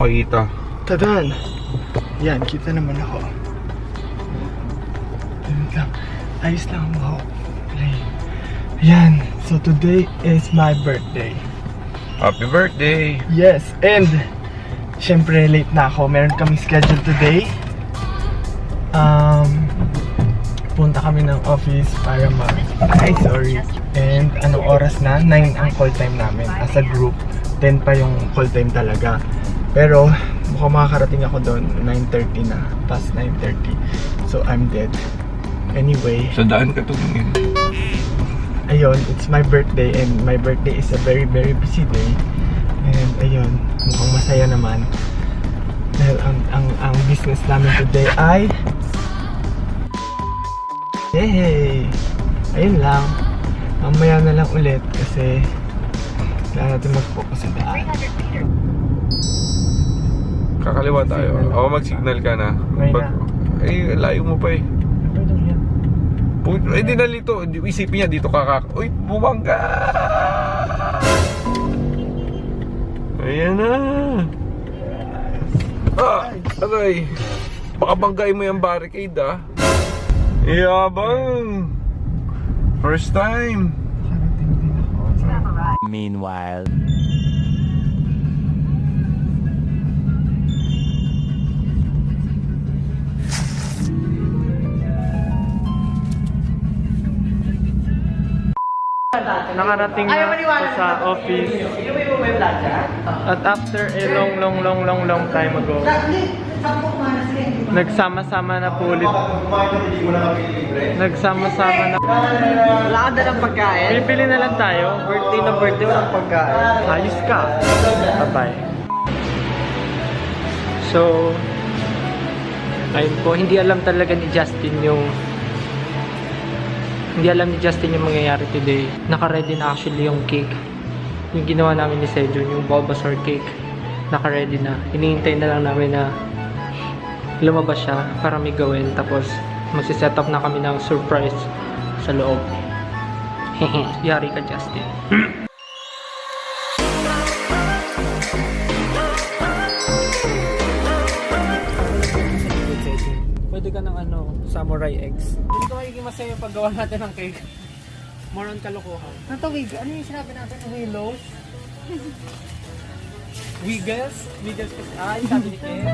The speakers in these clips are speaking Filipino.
papakita. Tadan! Yan, kita naman ako. Ganun lang. Ayos lang ang buhok. Yan. So today is my birthday. Happy birthday! Yes, and syempre late na ako. Meron kami schedule today. Punta kami ng office para ay sorry. And anong oras na? 9 ang call time namin as a group. 10 pa yung call time talaga. Pero mukhang makakarating ako doon 9:30 na. Past 9:30. So I'm dead. Anyway. Sa daan ka tumingin. Ayun, it's my birthday and my birthday is a very very busy day. And ayun, mukhang masaya naman. Dahil ang business namin today ay hey! Ayun lang. Mamaya na lang ulit kasi kailangan natin mag-focus sa daan. Kakaliwa tayo. Ako mag-signal ka na. May na. Eh, layo mo pa eh. Eh, di nalito. Isipin niya dito uy, bumangga! Ayan na. Aray. Baka banggain mo yung barricade Yabang. First time. Meanwhile. Nakarating na ako sa office. At after a long time ago, nagsama-sama na po ulit. Nagsama-sama na. Wala ka dalang pagkain? Bibili na lang tayo. Birthday na birthday, walang pagkain. Ayos ka. Bye-bye. So, ayun po, hindi alam talaga ni Justin yung mangyayari today. Naka-ready na actually yung cake. Yung ginawa namin ni Sejun, yung Bulbasaur cake. Naka-ready na. Hinihintay na lang namin na lumabas siya para may gawin. Tapos, magsiset up na kami ng surprise sa loob. Yari ka, Justin. Pwede ka ng samurai eggs. Hindi ko magiging masaya yung paggawa natin ng cake. More on kalokohan. Natawig, ano yung sinabi natin? Willows? Wiggles? Wiggles kasi, yung sabi ni Ken.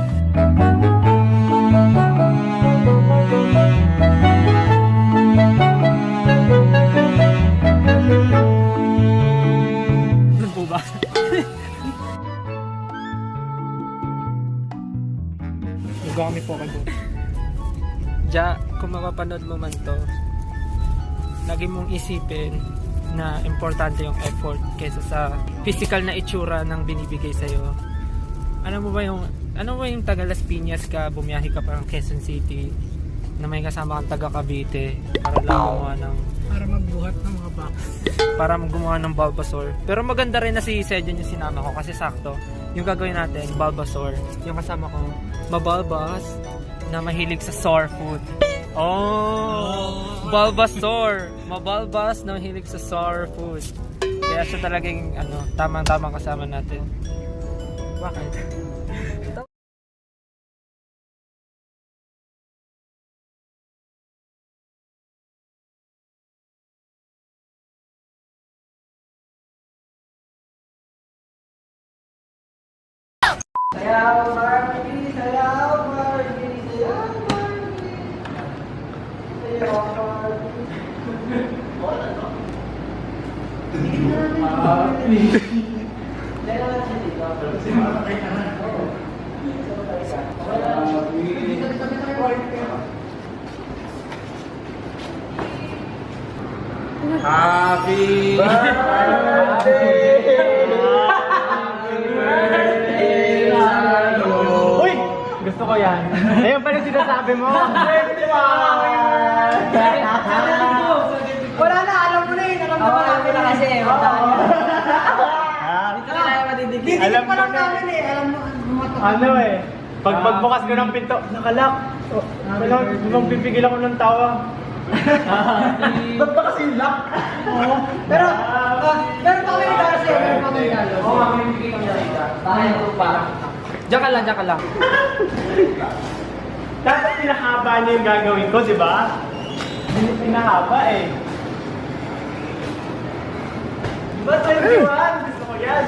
Ano po ba? Nagkakami po ka doon. Ja, kung mapapanood mo man to, lagi mong isipin na importante yung effort kaysa sa physical na itsura ng binibigay sa'yo. Ano ba yung taga Las Piñas ka, bumiyahe ka parang Quezon City, na may kasama kang taga Cavite para lang gumawa ng Para magbuhat ng mga box. para gumawa ng Bulbasaur. Pero maganda rin na si Sejun yung sinama ko kasi sakto. Yung gagawin natin, Bulbasaur. Yung kasama ko, mabalbas na mahilig sa sour food. Bulbasaur! Mabalbas na mahilig sa sour food. Kaya siya talagang tamang-tamang kasama natin. Bakit? Sayaw Barbie, sayaw Barbie, sayaw Barbie. Sayaw Barbie. Happy Uy! Gusto ko yan. Ayun pa rin sinasabi mo. Wala na, alam mo na yun. Alam naman namin na kasi. Dito na tayo matidikit. Alam pa lang mo na. namin eh. Alam mo, Ano pag magbukas ko ng pinto, nakalak. Wala, magpipigil ako ng tawa. Ba't ba kasi lock? Oo. Pero pa kami regalo sa'yo. Meron pa kami regalo. Oo, kami bibigay kami regalo. Bahay ko pa. Diyan ka lang, diyan ka lang. Dapat pinahaba niya yung gagawin ko, di ba? Hindi pinahaba eh. Diba 21? Gusto ko yan.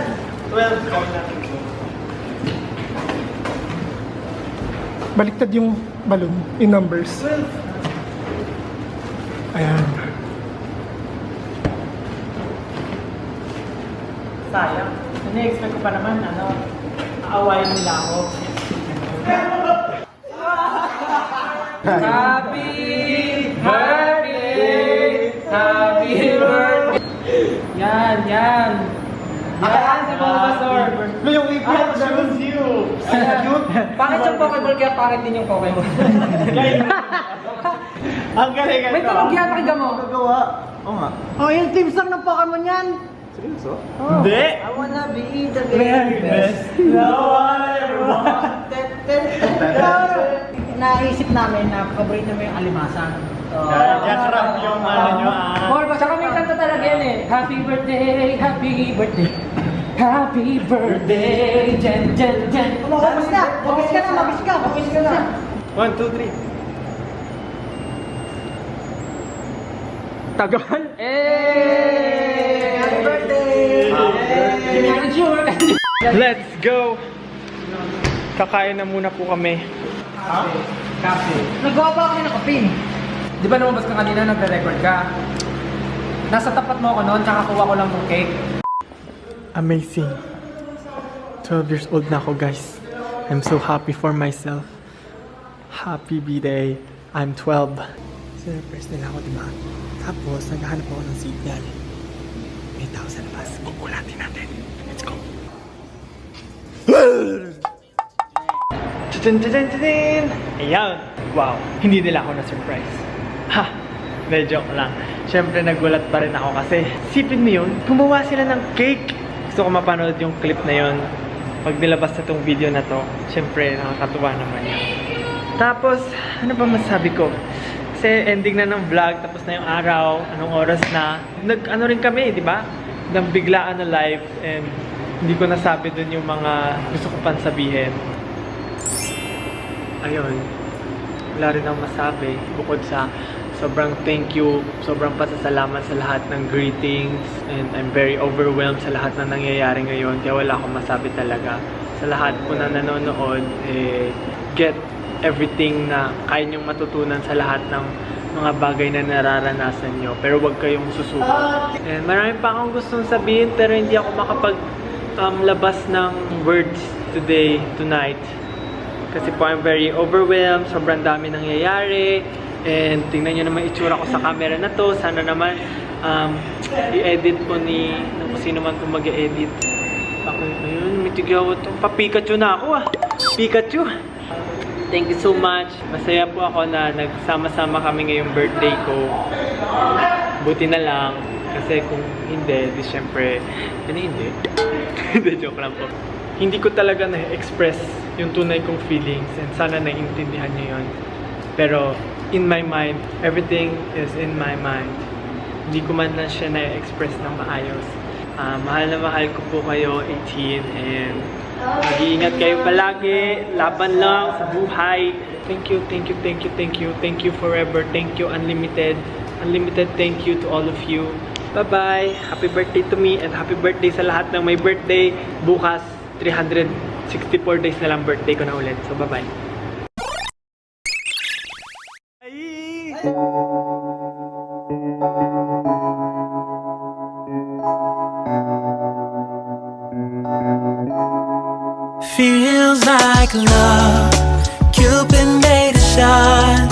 12 count natin ko. Baliktad yung balloon in numbers. 12. Ayan. Sayang. Ini-expect ko pa naman, aawayin nila ako. Happy birthday! Happy birthday! Yan, yan. Yan, si Bulbasaur. Yung ipit, choose you. Bakit yung Pokeball kaya bakit din yung Pokemon? Ang galing ito. May tunog yan, pakinggan mo. Gagawa. Oo nga. Oh, yung team song ng Pokemon yan. Seryoso? Hindi. I wanna be the Very best. No one ever want. Naisip namin na paborito mo yung alimasan. Jack yung ano nyo Paul, basta kami kanta talaga yan eh. Happy birthday, happy birthday. Happy birthday, Jen, Jen, Jen. Mabis ka! Mabis ka na! Mabis ka! Mabis ka na! 1, 2, 3. Tagal. Happy birthday! Let's go! Kakain na muna po kami. Kape. Nagawa pa ako ng kape. Di ba lumabas ka kanina, nagre-record ka? Nasa tapat mo ako noon, tsaka kuha ko lang ng cake. Amazing. 12 years old na ako, guys. I'm so happy for myself. Happy B-Day. I'm 12. Surprise nila ako, diba? Tapos, naghahanap ako ng signal. May tao sa labas. Kukulatin natin. Let's go. Tadin! Ayan! Wow! Hindi nila ako na-surprise. Ha! Medyo lang. Siyempre, nagulat pa rin ako kasi sipin mo yun, gumawa sila ng cake! Gusto ko mapanood yung clip na yun. Pag nilabas na tong video na to, siyempre, nakakatuwa naman yun. Tapos, ano ba masabi ko? Kasi ending na ng vlog, tapos na yung araw, anong oras na. Ano rin kami, di ba? Nang biglaan na live and hindi ko nasabi dun yung mga gusto ko pang sabihin. Ayun, wala rin akong masabi bukod sa sobrang thank you, sobrang pasasalamat sa lahat ng greetings and I'm very overwhelmed sa lahat na nangyayari ngayon kaya wala akong masabi talaga. Sa lahat po na nanonood, get everything na kaya niyong matutunan sa lahat ng mga bagay na nararanasan niyo pero wag kayong susuko. And marami pa akong gustong sabihin pero hindi ako labas ng words tonight. Kasi po I'm very overwhelmed, sobrang dami nangyayari. And tingnan nyo naman itsura ko sa camera na to. Sana naman i-edit po kung sino man kung mag-edit. Ako, ayun, may tigawat to. Pa-Pikachu na ako Pikachu! Thank you so much. Masaya po ako na nagsama-sama kami ngayong birthday ko. Buti na lang. Kasi kung hindi, di syempre, hindi. Hindi, joke lang po. Hindi ko talaga na-express yung tunay kong feelings and sana naiintindihan niyo yun. Pero in my mind, everything is in my mind. Hindi ko man lang siya na-express ng maayos. Mahal na mahal ko po kayo, 18, and mag-iingat kayo palagi. Laban lang sa buhay. Thank you, thank you, thank you, thank you. Thank you forever. Thank you, unlimited. Unlimited thank you to all of you. Bye-bye. Happy birthday to me and happy birthday sa lahat ng may birthday. Bukas, 364 days na lang birthday ko na ulit. So, bye-bye. Feels like love. Cupid made a shot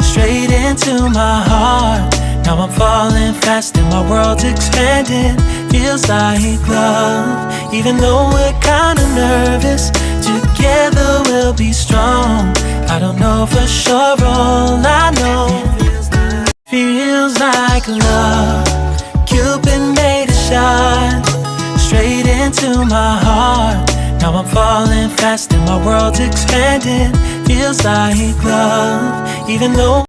straight into my heart. Now I'm falling fast and my world's expanding. Feels like love. Even though we're kinda nervous, together we'll be strong. I don't know for sure, all I know feels like love. Cupid made a shot straight into my heart. Now I'm falling fast and my world's expanding. Feels like love, even though